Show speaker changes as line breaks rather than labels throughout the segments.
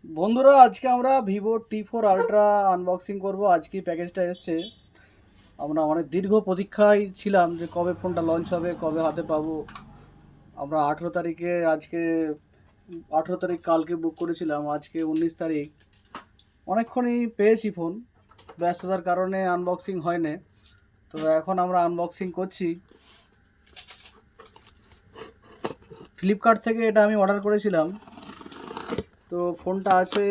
বন্ধুরা, আজকে আমরা ভিভো টি4 আলট্রা আনবক্সিং করব। আজকে প্যাকেজটা এসছে। আমরা অনেক দীর্ঘ প্রতীক্ষায় ছিলাম যে কবে ফোনটা লঞ্চ হবে, কবে হাতে পাবো। আমরা 18 তারিখে, আজকে 18 তারিখ কালকে বুক করেছিলাম, আজকে 19 তারিখ। অনেকক্ষণই পেয়েছি ফোন, ব্যস্ততার কারণে আনবক্সিং হয় না। তো এখন আমরা আনবক্সিং করছি। ফ্লিপকার্ট থেকে এটা আমি অর্ডার করেছিলাম। তো ফোনটা আছে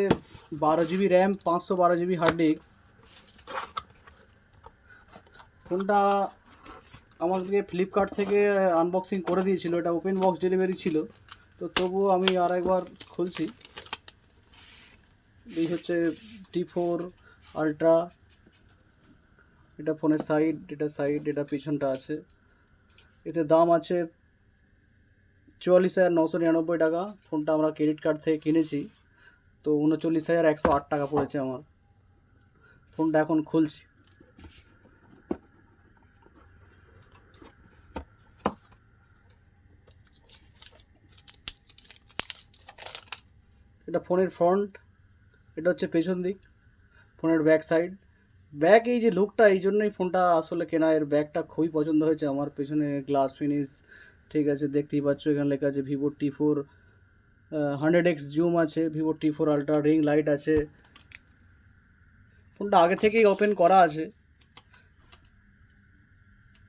12 GB RAM, 512 GB hard disk. ফোনটা আমাদেরকে ফ্লিপকার্ট থেকে আনবক্সিং করে দিয়েছিল, এটা ওপেন বক্স ডেলিভারি ছিল। তো তবুও আমি আর একবার খুলছি। এই হচ্ছে টি4 আলট্রা। এটা ফোনের সাইড, এটা পিছনটা আছে। এতে দাম আছে 44,999 টাকা। ফোনটা আমরা ক্রেডিট কার্ড থেকে কিনেছি। তো 39,108 টাকা পড়েছে আমার। ফোনটা এখন খুলছি। এটা ফোনের ফ্রন্ট, এটা হচ্ছে পেছন দিক। ফোনের ব্যাক সাইড, ব্যাক এই যে লুকটা, এই জন্যই ফোনটা আসলে কেনা। এর ব্যাকটা খুবই পছন্দ হয়েছে আমার। পেছনে গ্লাস ফিনিশ ঠিক আছে, দেখতেই পাচ্ছ। এখানে লেখা আছে ভিভো টি4 100x জুম আছে, ভিভো টি4 আলট্রা রিং লাইট আছে। ফোনটা আগে থেকেই ওপেন করা আছে।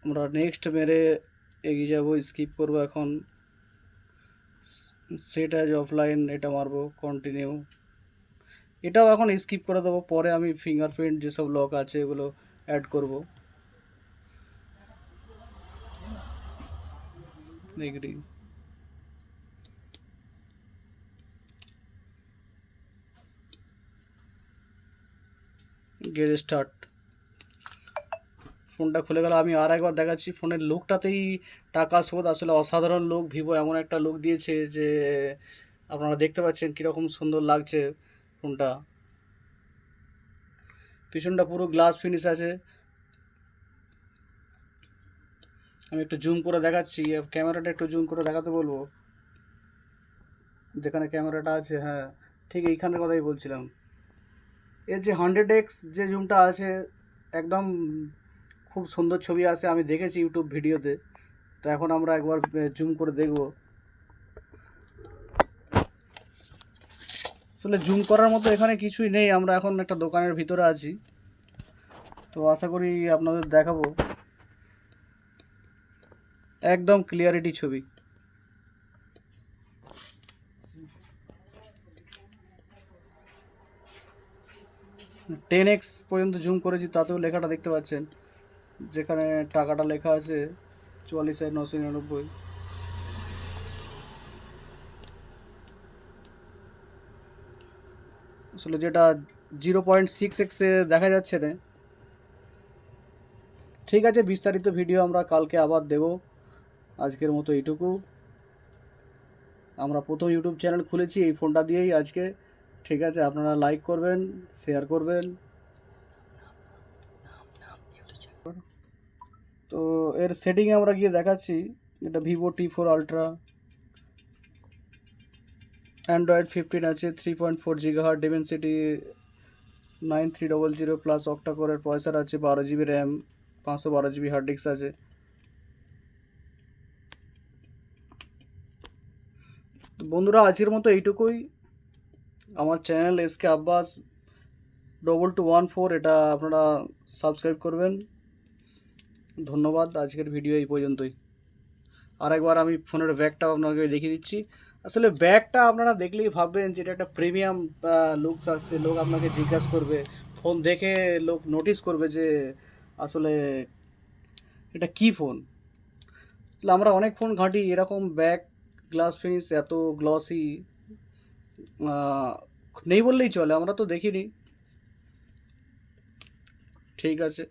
আমরা নেক্সট মেরে এগিয়ে যাবো, স্কিপ করবো এখন। সেট অ্যাজ অফলাইন এটা মারবো, কন্টিনিউ। এটাও এখন স্কিপ করে দেবো, পরে আমি ফিঙ্গারপ্রিন্ট যেসব লক আছে এগুলো অ্যাড করব। Agree, get start. ফোনটা খুলে গেল। আমি আর একবার দেখাচ্ছি। ফোনের লুকটাতেই টাকা শোধ। আসলে অসাধারণ লুক। ভিভো এমন একটা লুক দিয়েছে যে আপনারা দেখতে পাচ্ছেন কীরকম সুন্দর লাগছে ফোনটা। পিছনটা পুরো গ্লাস ফিনিশ আছে। আমি একটু জুম করে দেখাচ্ছি, ক্যামেরাটা একটু জুম করে দেখাতে বলবো। যেখানে ক্যামেরাটা আছে, হ্যাঁ ঠিক এইখানের কথাই বলছিলাম। এর যে 100x যে জুমটা আছে, একদম খুব সুন্দর ছবি আসে। আমি দেখেছি ইউটিউব ভিডিওতে। তো এখন আমরা একবার জুম করে দেখব। আসলে জুম করার মতো এখানে কিছুই নেই। আমরা এখন একটা দোকানের ভিতরে আছি। তো আশা করি আপনাদের দেখাবো একদম ক্লিয়ারিটি ছবি। 10x পর্যন্ত জুম করেছি, তাতেও লেখাটা দেখতে পাচ্ছেন। যেখানে টাকাটা লেখা আছে 44,999। আসলে যেটা 0.6x দেখা যাচ্ছে না। ঠিক আছে, বিস্তারিত ভিডিও আমরা কালকে আবার দেব। আজকের মতো এইটুকু। আমরা প্রথম ইউটিউব চ্যানেল খুলেছি এই ফোনটা দিয়েই আজকে। ঠিক আছে, আপনারা লাইক করবেন, শেয়ার করবেন। তো এর সেটিংয়ে আমরা গিয়ে দেখাচ্ছি। এটা ভিভো টি4 আলট্রা, অ্যান্ড্রয়েড 15 আছে, 3.4 GHz ডিমেনসিটি 9300 প্লাস অক্টা কোরের প্রসেসর আছে, 12 GB RAM, 512 GB hard disk আছে। তো বন্ধুরা, আজকের মতো এইটুকুই। আমার চ্যানেল এসকে আব্বাস 2214, এটা আপনারা সাবস্ক্রাইব করবেন। ধন্যবাদ। আজকের ভিডিও এই পর্যন্তই। আরেকবার আমি ফোনের ব্যাগটা আপনাকে দেখিয়ে দিচ্ছি। আসলে ব্যাগটা আপনারা দেখলেই ভাববেন যে এটা একটা প্রিমিয়াম লুকস আসছে। লোক আপনাকে জিজ্ঞাসা করবে, ফোন দেখে লোক নোটিস করবে যে আসলে এটা কী ফোন। আসলে আমরা অনেক ফোন ঘাঁটি, এরকম ব্যাক গ্লাস ফিনিশ এত গ্লসি নেই বললেই চলে, আমরা তো দেখিনি। ঠিক আছে।